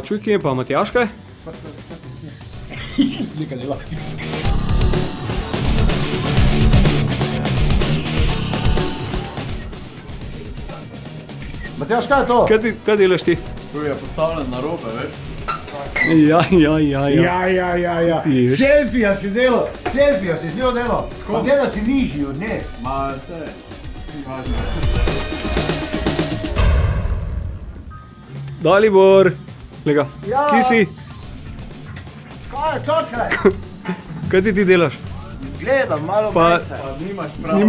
čuj, kje je pa Matjaška? Nekaj dela. Matjaž, kaj je to? Kaj delaš ti? Tu je postavljen na robe, veš? Ja. Ja. Selfija si delal, selfija si z njo delal. Pa gleda si nižji od nje. Ma, vse. Važno. Dalibor. Lega, Ja. kje si? Kaj je, čakaj? Kaj ti delaš? Gledam malo Pa- malce. Pa nimaš prav.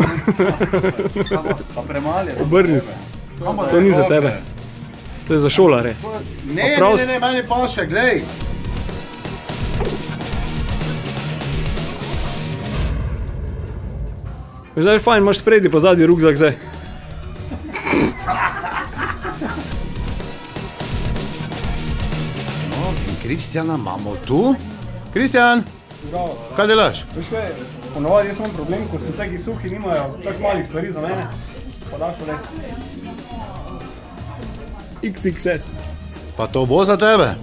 Pa premali je. Obrni se. To ni za tebe. To je za šolare. Ne, meni pa še, glej. Zdaj je fajn, imaš spredi pa zadnji rukzak zdaj. No, in Kristjana imamo tu. Kristjan, kaj delaš? Veš kaj, ponovadi jaz imam problem, ko so taki suhi, nimajo tak malih stvari za mene. Pa daš le. XXS. Pa to bo za tebe?